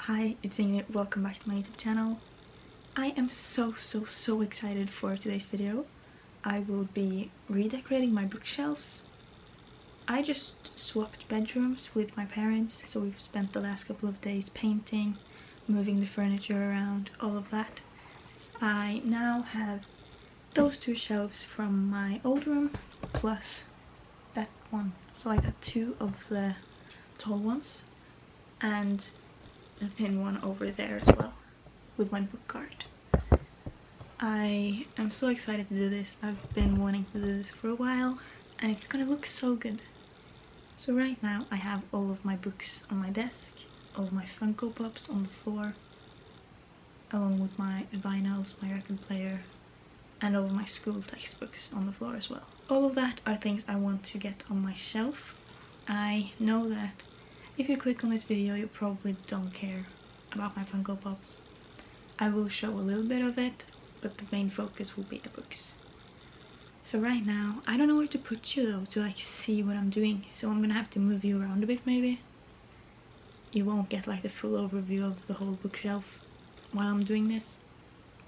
Hi, it's Ingrid. Welcome back to my YouTube channel. I am so excited for today's video. I will be redecorating my bookshelves. I just swapped bedrooms with my parents, so we've spent the last couple of days painting, moving the furniture around, all of that. I now have those two shelves from my old room plus that one, so I got two of the tall ones and a thin one over there as well with my book cart. I am so excited to do this. I've been wanting to do this for a while and it's gonna look so good. So right now I have all of my books on my desk, all of my Funko Pops on the floor, along with my vinyls, my record player, and all of my school textbooks on the floor as well. All of that are things I want to get on my shelf. I know that if you click on this video you probably don't care about my Funko Pops. I will show a little bit of it, but the main focus will be the books. So right now, I don't know where to put you though to like see what I'm doing, so I'm gonna have to move you around a bit maybe. You won't get like the full overview of the whole bookshelf while I'm doing this,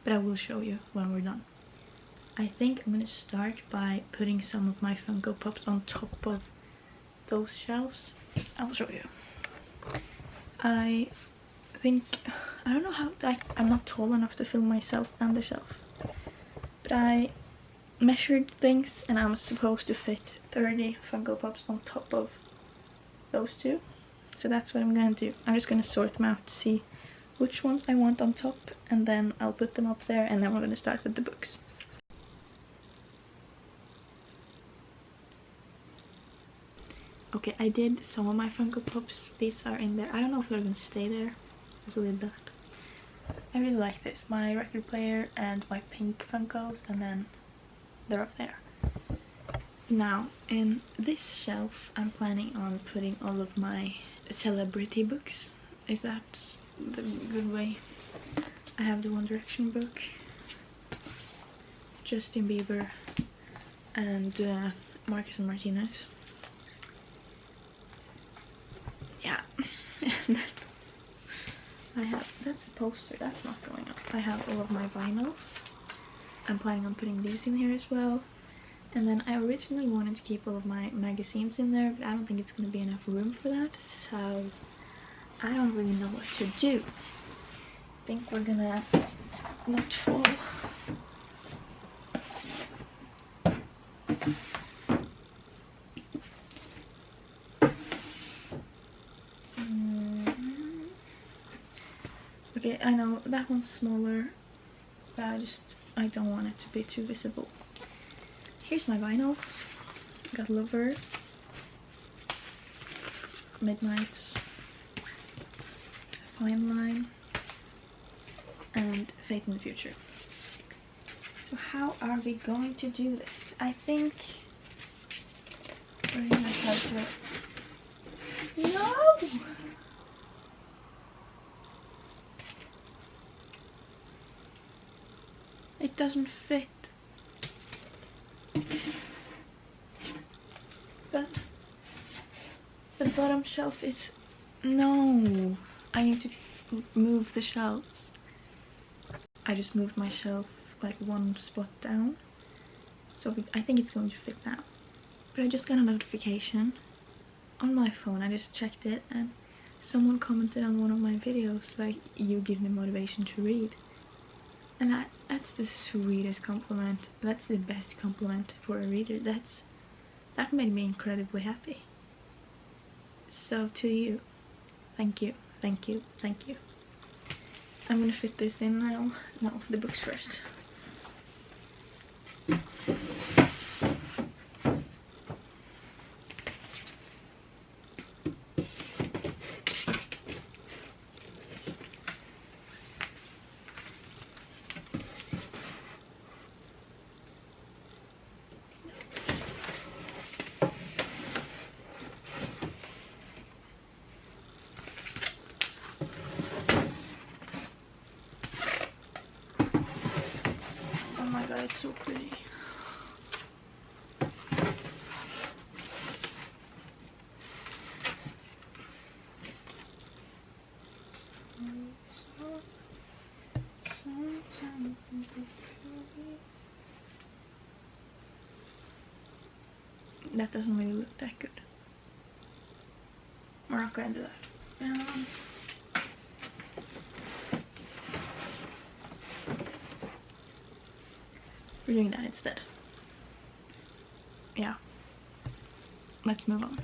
but I will show you when we're done. I think I'm gonna start by putting some of my Funko Pops on top of those shelves. I'll show you. I don't know how, I'm not tall enough to film myself and the shelf, but I measured things and I'm supposed to fit 30 Funko Pops on top of those two. So that's what I'm gonna do. I'm just gonna sort them out to see which ones I want on top, and then I'll put them up there, and then we're gonna start with the books. Okay, I did some of my Funko Pops. These are in there. I don't know if they're gonna stay there. So I did that. I really like this. My record player and my pink Funkos, and then they're up there. Now, in this shelf, I'm planning on putting all of my celebrity books. Is that the good way? I have the One Direction book, Justin Bieber, and Marcus and Martinez. Yeah. I have, that's a poster, that's not going up. I have all of my vinyls. I'm planning on putting these in here as well. And then I originally wanted to keep all of my magazines in there, but I don't think it's going to be enough room for that, so I don't really know what to do. I think we're gonna not fall. Okay, I know that one's smaller, but I don't want it to be too visible. Here's my vinyls. Got Lover, Midnights, Fine Line, and Fate in the Future. So how are we going to do this? I think we're gonna have to... No! It doesn't fit. But the bottom shelf is... No! I need to move the shelves. I just moved my shelf like one spot down. So I think it's going to fit now. But I just got a notification on my phone. I just checked it and someone commented on one of my videos like, you give me motivation to read. And that's the sweetest compliment. That's the best compliment for a reader. That made me incredibly happy. So to you, thank you, thank you, thank you. I'm gonna fit this in now. No, the books first. It's so pretty. That doesn't really look that good. We're not going to do that. We're doing that instead. Yeah. Let's move on.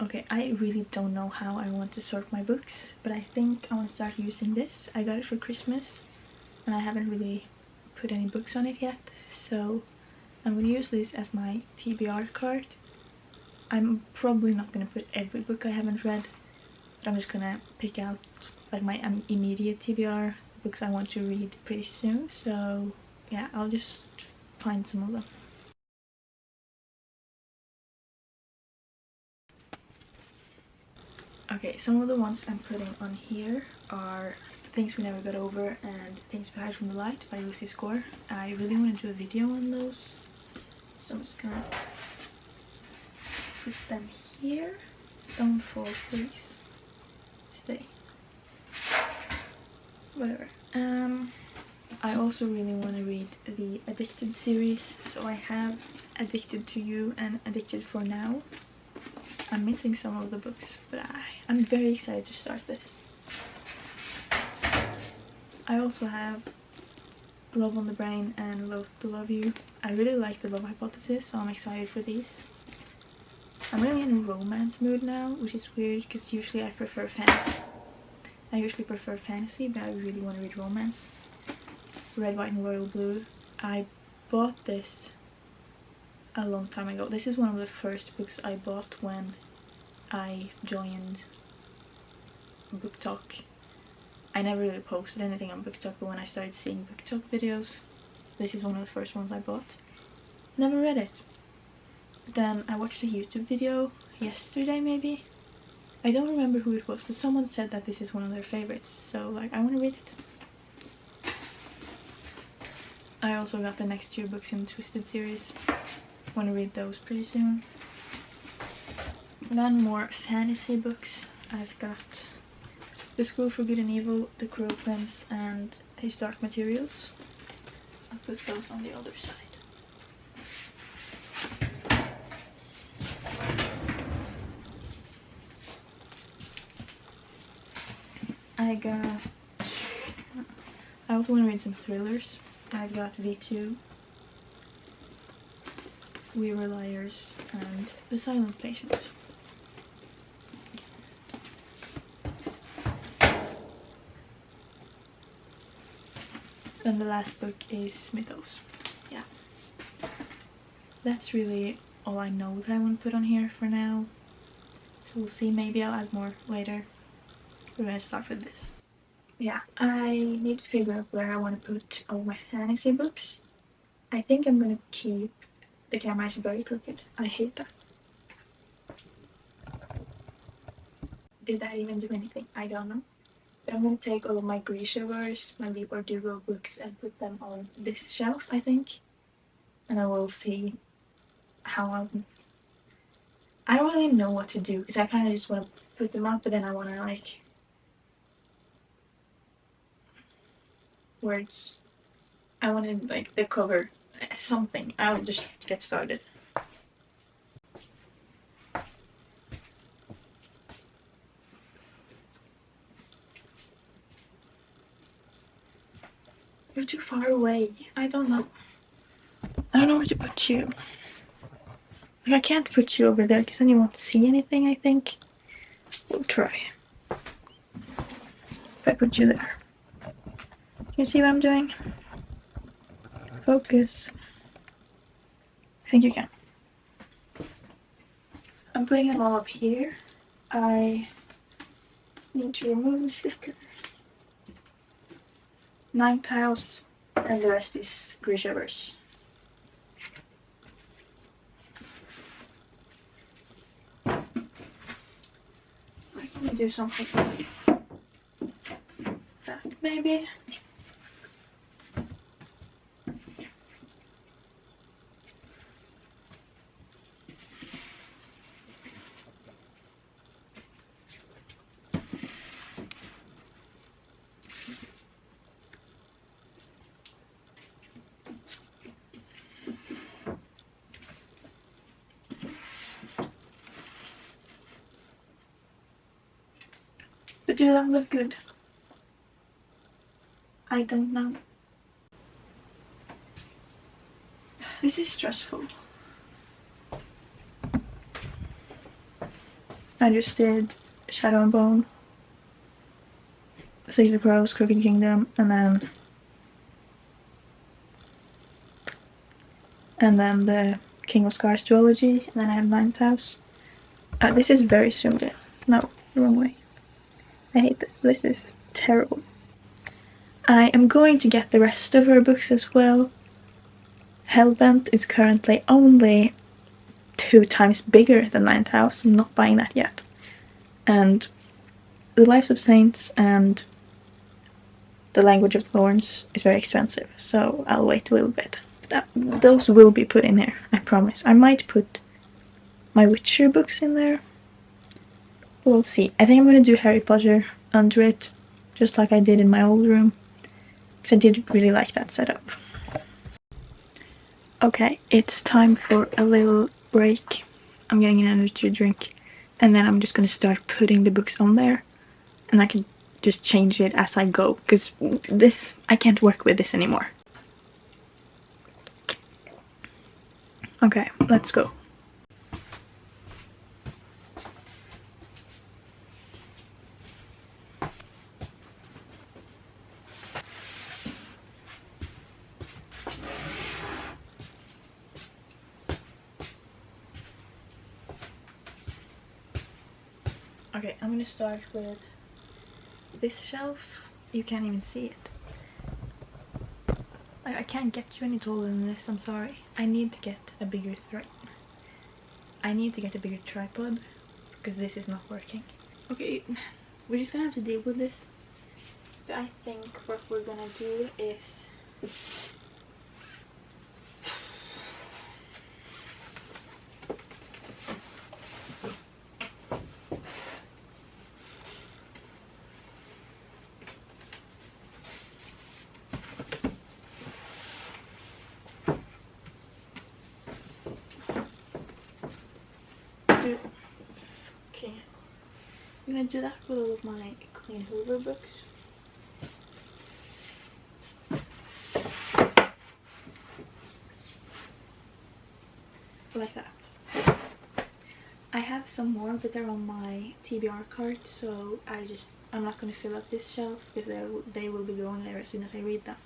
Okay, I really don't know how I want to sort my books, but I think I want to start using this. I got it for Christmas, and I haven't really put any books on it yet, so I'm going to use this as my TBR card. I'm probably not going to put every book I haven't read, but I'm just going to pick out like my immediate TBR, books I want to read pretty soon, so yeah, I'll just find some of them. Okay, some of the ones I'm putting on here are Things We Never Got Over and Things We Hide from the Light by Lucy Score. I really want to do a video on those, so I'm just gonna put them here. Don't fall, please. Stay. Whatever. I also really want to read the Addicted series, so I have Addicted to You and Addicted for Now. I'm missing some of the books, but I'm very excited to start this. I also have Love on the Brain and Loath to Love You. I really like the Love Hypothesis, so I'm excited for these. I'm really in a romance mood now, which is weird because usually I prefer fantasy. But I really want to read romance. Red, White and Royal Blue. I bought this a long time ago. This is one of the first books I bought when I joined BookTok. I never really posted anything on BookTok, but when I started seeing BookTok videos, this is one of the first ones I bought. Never read it. But then I watched a YouTube video yesterday maybe. I don't remember who it was, but someone said that this is one of their favorites, so like I want to read it. I also got the next 2 books in the Twisted series. Want to read those pretty soon. Then more fantasy books. I've got The School for Good and Evil, The Cruel Prince and His Dark Materials. I'll put those on the other side. I also want to read some thrillers. I got V2, We Were Liars and The Silent Patient. And the last book is Mythos. Yeah. That's really all I know that I want to put on here for now. So we'll see, maybe I'll add more later. We're gonna start with this. Yeah, I need to figure out where I want to put all my fantasy books. I think I'm gonna keep The Camera Is Very Crooked. I hate that. Did that even do anything? I don't know. But I'm gonna take all of my Grishaverse, my Leap or Dugo books and put them on this shelf, I think. And I will see how I don't really know what to do, because I kind of just want to put them up, but then I want to like words. I wanted like the cover, something. I'll just get started. You're too far away. I don't know. I don't know where to put you. Like, I can't put you over there because then you won't see anything, I think. We'll try. If I put you there. Can you see what I'm doing? Focus. I think you can. I'm putting them all up here. I need to remove the sticker. 9 tiles and the rest is Grishaverse. Let me do something like that, maybe. But do that look good? I don't know. This is stressful. I just did Shadow and Bone, Six of Crows, Crooked Kingdom, and then the King of Scars duology, and then I have Ninth House. This is very zoomed in. No, the wrong way. I hate this. This is terrible. I am going to get the rest of her books as well. Hellbent is currently only 2 times bigger than Ninth House. I'm not buying that yet. And The Lives of Saints and The Language of Thorns is very expensive, so I'll wait a little bit. Those will be put in there, I promise. I might put my Witcher books in there. We'll see. I think I'm going to do Harry Potter under it, just like I did in my old room, because I did really like that setup. Okay, it's time for a little break. I'm getting an energy drink, and then I'm just going to start putting the books on there, and I can just change it as I go, because this, I can't work with this anymore. Okay, let's go. Okay, I'm gonna start with this shelf. You can't even see it. I can't get you any taller than this, I'm sorry. I need to get a bigger I need to get a bigger tripod, because this is not working. Okay, we're just gonna have to deal with this. But I think what we're gonna do is okay, I'm gonna do that with all of my Clean Hoover books. Like that. I have some more, but they're on my TBR card, so I'm not going to fill up this shelf, because they will be going there as soon as I read them.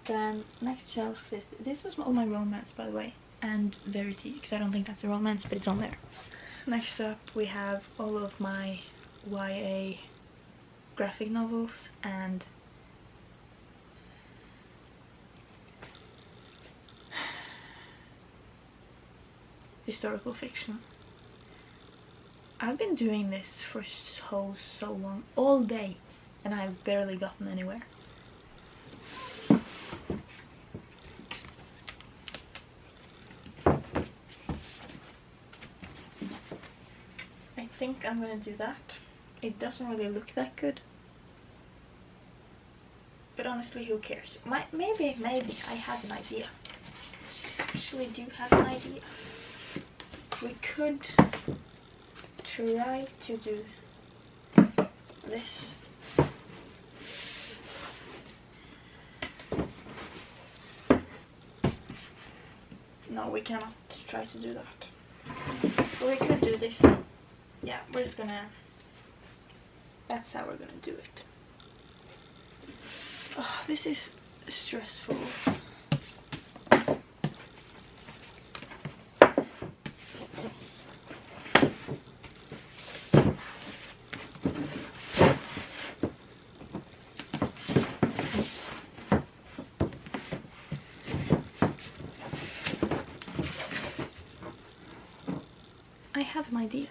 Then next shelf is, this was all my romance, by the way, and Verity, because I don't think that's a romance, but it's on there. Next up we have all of my YA graphic novels and historical fiction. I've been doing this for so long, all day, and I've barely gotten anywhere. I think I'm gonna do that. It doesn't really look that good, but honestly, who cares? Maybe I have an idea. I actually do have an idea. We could try to do this. No, we cannot try to do that. But we could do this. Yeah, we're just gonna... That's how we're gonna do it. Oh, this is stressful. I have an idea.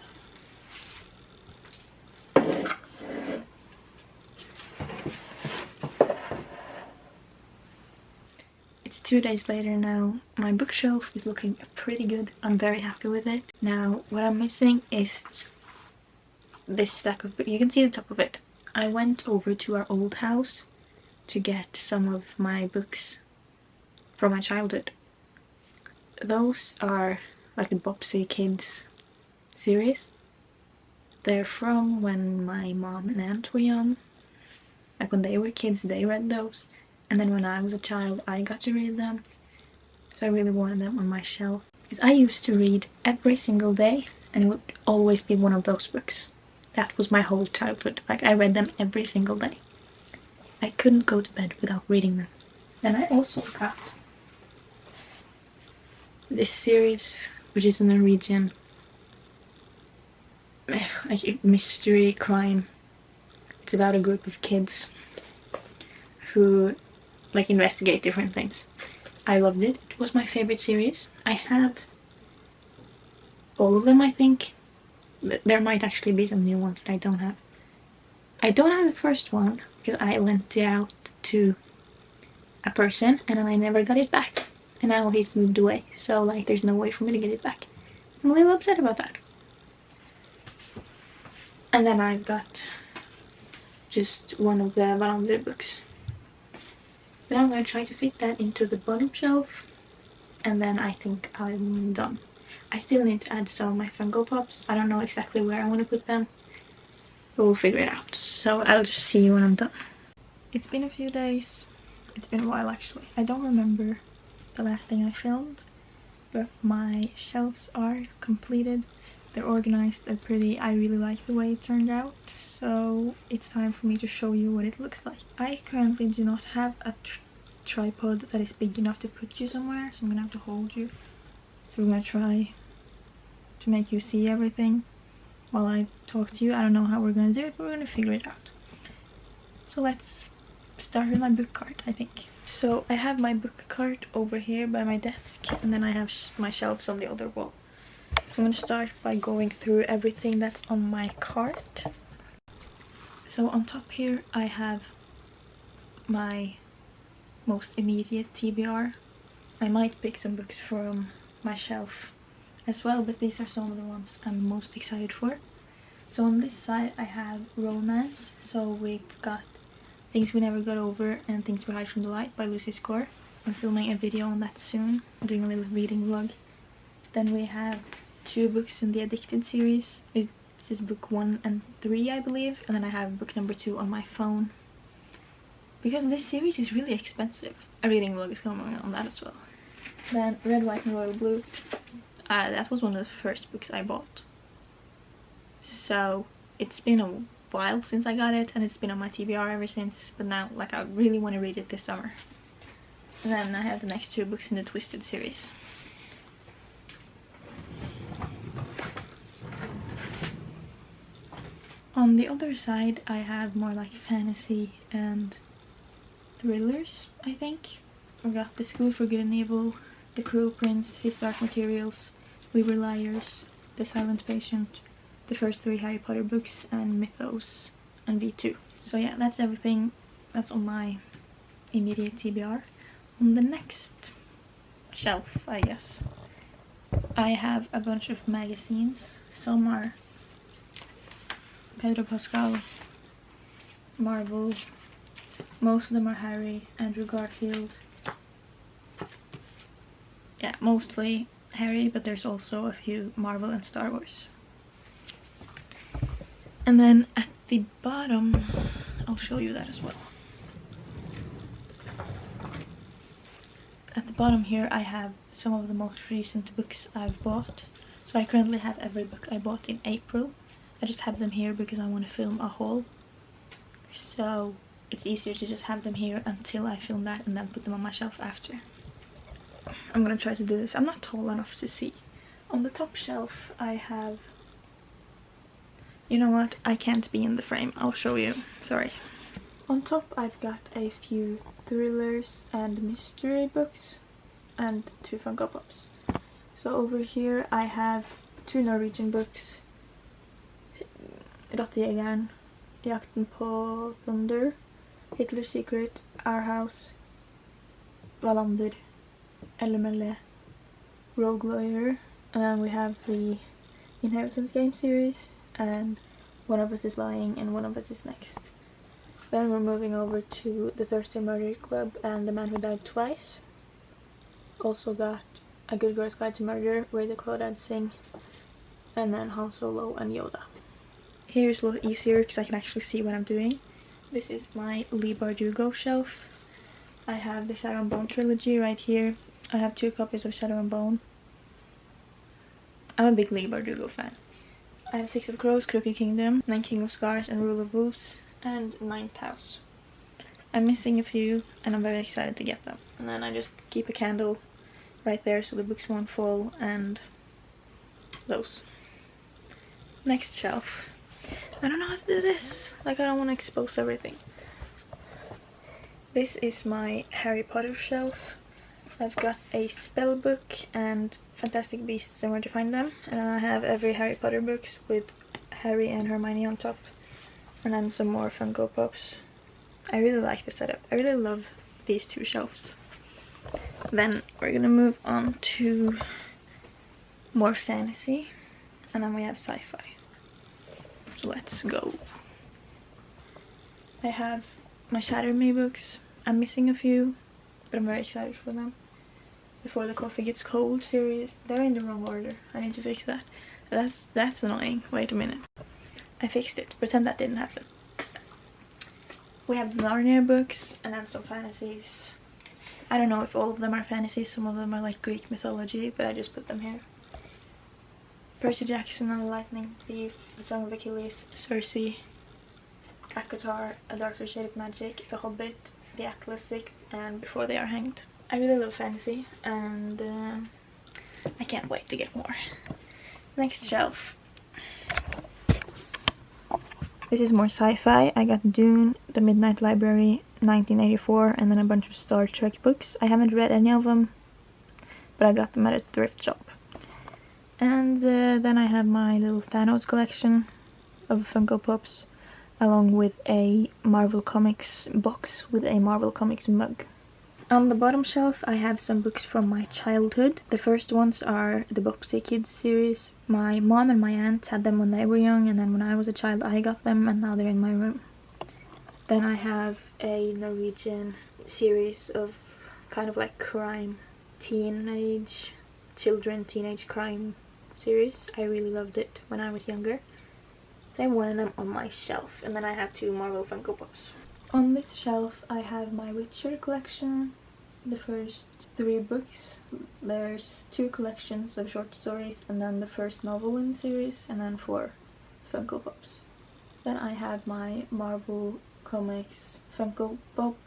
It's 2 days later now. My bookshelf is looking pretty good. I'm very happy with it. Now, what I'm missing is this stack of books. You can see the top of it. I went over to our old house to get some of my books from my childhood. Those are like the Bopsy Kids series. They're from when my mom and aunt were young. Like when they were kids, they read those. And then when I was a child, I got to read them. So I really wanted them on my shelf. Because I used to read every single day, and it would always be one of those books. That was my whole childhood. Like, I read them every single day. I couldn't go to bed without reading them. Then I also got this series, which is a Norwegian like mystery crime. It's about a group of kids who like investigate different things. I loved it. It was my favorite series. I have all of them, I think. There might actually be some new ones that I don't have. I don't have the first one because I lent it out to a person and then I never got it back. And now he's moved away, so like there's no way for me to get it back. I'm a little upset about that. And then I've got just one of the Wallander books. But I'm going to try to fit that into the bottom shelf, and then I think I'm done. I still need to add some of my Funko Pops. I don't know exactly where I want to put them, but we'll figure it out. So I'll just see you when I'm done. It's been a few days. It's been a while actually. I don't remember the last thing I filmed, but my shelves are completed. They're organized, they're pretty. I really like the way it turned out, so it's time for me to show you what it looks like. I currently do not have a tripod that is big enough to put you somewhere, so I'm gonna have to hold you. So we're gonna try to make you see everything while I talk to you. I don't know how we're gonna do it, but we're gonna figure it out. So let's start with my book cart, I think. So I have my book cart over here by my desk, and then I have my shelves on the other wall. So I'm going to start by going through everything that's on my cart. So on top here I have my most immediate TBR. I might pick some books from my shelf as well, but these are some of the ones I'm most excited for. So on this side I have romance. So we've got Things We Never Got Over and Things We Hide from the Light by Lucy Score. I'm filming a video on that soon. I'm doing a little reading vlog. Then we have 2 books in the Addicted series. This is book 1 and 3, I believe. And then I have book number 2 on my phone. Because this series is really expensive. A reading vlog is coming on that as well. Then Red, White and Royal Blue. That was one of the first books I bought. So it's been a while since I got it, and it's been on my TBR ever since. But now, like, I really want to read it this summer. And then I have the next 2 books in the Twisted series. On the other side I have more like fantasy and thrillers, I think. I've got The School for Good and Evil, The Cruel Prince, His Dark Materials, We Were Liars, The Silent Patient, the first 3 Harry Potter books, and Mythos and V2. So yeah, that's everything that's on my immediate TBR. On the next shelf, I guess, I have a bunch of magazines. Some are Pedro Pascal, Marvel, most of them are Harry, Andrew Garfield. Yeah, mostly Harry, but there's also a few Marvel and Star Wars. And then at the bottom, I'll show you that as well. At the bottom here I have some of the most recent books I've bought. So I currently have every book I bought in April. I just have them here because I want to film a haul. So it's easier to just have them here until I film that and then put them on my shelf after. I'm gonna try to do this. I'm not tall enough to see. On the top shelf I have... You know what? I can't be in the frame. I'll show you. Sorry. On top I've got a few thrillers and mystery books and 2 Funko Pops. So over here I have 2 Norwegian books. Rottejegeren, Jakten på Thunder, Hitler's Secret, Our House, Wallander, LMLE, Rogue Lawyer, and then we have the Inheritance Game series, and One of Us is Lying and One of Us is Next. Then we're moving over to The Thursday Murder Club and The Man Who Died Twice. Also got A Good Girl's Guide to Murder, Where the Crawdads Sing, and then Han Solo and Yoda. here is a little easier because I can actually see what I'm doing. This is my Leigh Bardugo shelf. I have the Shadow and Bone trilogy right here. I have 2 copies of Shadow and Bone. I'm a big Leigh Bardugo fan. I have 6 of Crows, Crooked Kingdom, 9 King of Scars and Rule of Wolves, and 9th House. I'm missing a few and I'm very excited to get them. And then I just keep a candle right there so the books won't fall, and those. Next shelf. I don't know how to do this. Like, I don't want to expose everything. This is my Harry Potter shelf. I've got a spell book and Fantastic Beasts and Where to Find Them. And then I have every Harry Potter books with Harry and Hermione on top. And then some more Funko Pops. I really like the setup. I really love these 2 shelves. Then we're gonna move on to more fantasy. And then we have sci-fi. So let's go. I have my Shatter Me books. I'm missing a few, but I'm very excited for them. Before the Coffee Gets Cold series. They're in the wrong order. I need to fix that. That's annoying. Wait a minute. I fixed it. Pretend that didn't happen. We have the Narnia books and then some fantasies. I don't know if all of them are fantasies. Some of them are like Greek mythology, but I just put them here. Percy Jackson and the Lightning Thief, The Song of Achilles, Circe, Akatar, A Darker Shade of Magic, The Hobbit, The Atlas Six, and Before They Are Hanged. I really love fantasy, and I can't wait to get more. Next shelf. This is more sci-fi. I got Dune, The Midnight Library, 1984, and then a bunch of Star Trek books. I haven't read any of them, but I got them at a thrift shop. And then I have my little Thanos collection of Funko Pops, along with a Marvel Comics box with a Marvel Comics mug. On the bottom shelf I have some books from my childhood. The first ones are the Boxy Kids series. My mom and my aunt had them when they were young, and then when I was a child I got them, and now they're in my room. Then I have a Norwegian series of kind of like crime, teenage crime series. I really loved it when I was younger. So I have one of them on my shelf, and then I have 2 Marvel Funko Pops. On this shelf I have my Witcher collection, the first 3 books. There's 2 collections of short stories, and then the first novel in the series, and then 4 Funko Pops. Then I have my Marvel Comics Funko Pop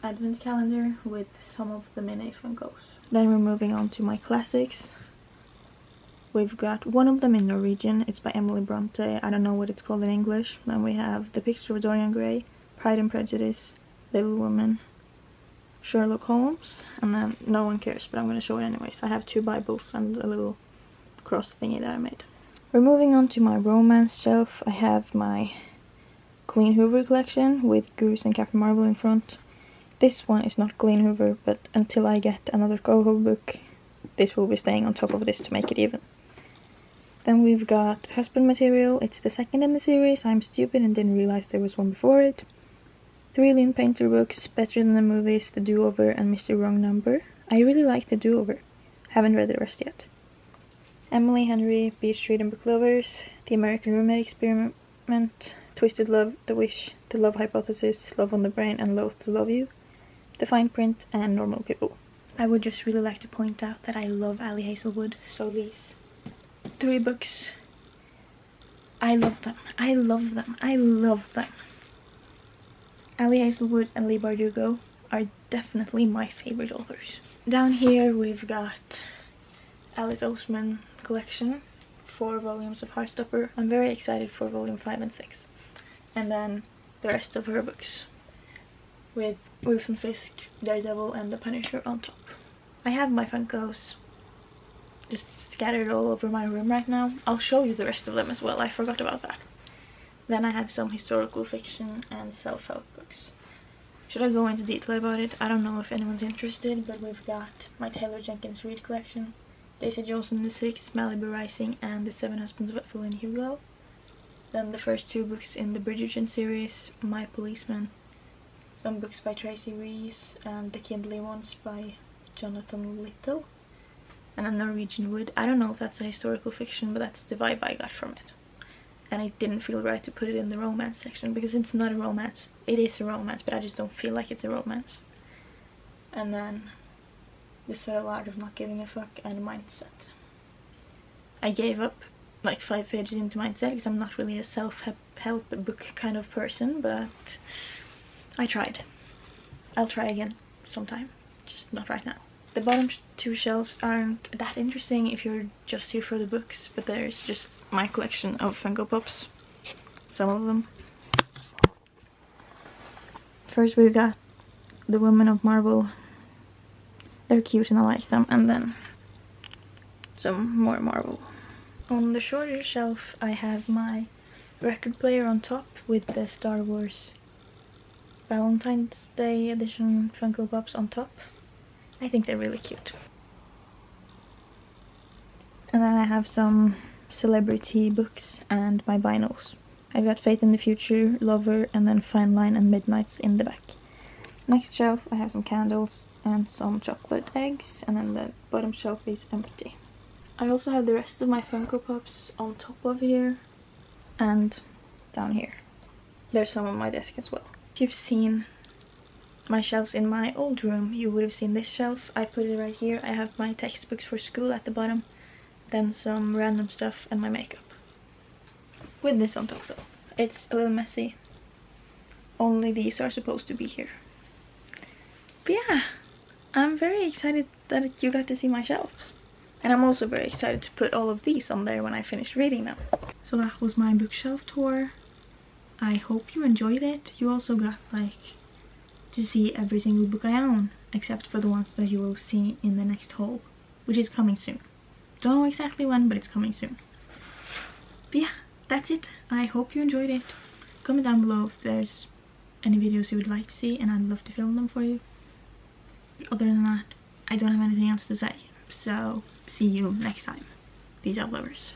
advent calendar with some of the mini Funkos. Then we're moving on to my classics. We've got one of them in Norwegian. It's by Emily Bronte. I don't know what it's called in English. Then we have The Picture of Dorian Gray, Pride and Prejudice, Little Women, Sherlock Holmes, and then no one cares, but I'm going to show it anyways. I have 2 Bibles and a little cross thingy that I made. We're moving on to my romance shelf. I have my Colleen Hoover collection with Goose and Captain Marvel in front. This one is not Colleen Hoover, but until I get another Coho book, this will be staying on top of this to make it even. Then we've got Husband Material. It's the second in the series. I'm stupid and didn't realize there was one before it. 3 Lynn Painter books, Better Than the Movies, The Do-Over, and Mr. Wrong Number. I really like The Do-Over. Haven't read the rest yet. Emily Henry, Beach Street and Book Lovers, The American Roommate Experiment, Twisted Love, The Wish, The Love Hypothesis, Love on the Brain, and Loath to Love You, The Fine Print, and Normal People. I would just really like to point out that I love Ali Hazelwood, so these 3 books, I love them. I love them. I love them. Ali Hazelwood and Leigh Bardugo are definitely my favorite authors. Down here we've got Alice Oseman collection, 4 volumes of Heartstopper. I'm very excited for volume 5 and 6. And then the rest of her books with Wilson Fisk, Daredevil, and The Punisher on top. I have my Funkos just scattered all over my room right now. I'll show you the rest of them as well. I forgot about that. Then I have some historical fiction and self-help books. Should I go into detail about it? I don't know if anyone's interested, but we've got my Taylor Jenkins Reid collection, Daisy Jones and the Six, Malibu Rising, and The 7 Husbands of Evelyn Hugo. Then the first 2 books in the Bridgerton series, My Policeman, some books by Tracy Rees, and the Kindly ones by Jonathan Little, and a Norwegian Wood. I don't know if that's a historical fiction, but that's the vibe I got from it. and it didn't feel right to put it in the romance section because it's not a romance. It is a romance, but I just don't feel like it's a romance. And then the subtle art of not giving a fuck and mindset. I gave up like 5 pages into mindset because I'm not really a self-help book kind of person, but I tried. I'll try again sometime, just not right now. The bottom 2 shelves aren't that interesting if you're just here for the books, but there's just my collection of Funko Pops. Some of them. First we've got the Women of Marvel. They're cute and I like them, and then some more Marvel. On the shorter shelf I have my record player on top with the Star Wars Valentine's Day edition Funko Pops on top. I think they're really cute. And then I have some celebrity books and my vinyls. I've got Faith in the Future, Lover, and then Fine Line and Midnights in the back. Next shelf I have some candles and some chocolate eggs, and then the bottom shelf is empty. I also have the rest of my Funko Pops on top of here and down here. There's some on my desk as well. If you've seen my shelves in my old room, you would have seen this shelf. I put it right here. I have my textbooks for school at the bottom, then some random stuff and my makeup. With this on top though. It's a little messy. Only these are supposed to be here. But yeah, I'm very excited that you got to see my shelves. And I'm also very excited to put all of these on there when I finish reading them. So that was my bookshelf tour. I hope you enjoyed it. You also got like to see every single book I own, except for the ones that you will see in the next haul, which is coming soon. Don't know exactly when, but it's coming soon. But yeah, that's it. I hope you enjoyed it. Comment down below if there's any videos you would like to see, and I'd love to film them for you. Other than that, I don't have anything else to say. So, see you next time. Peace out, lovers.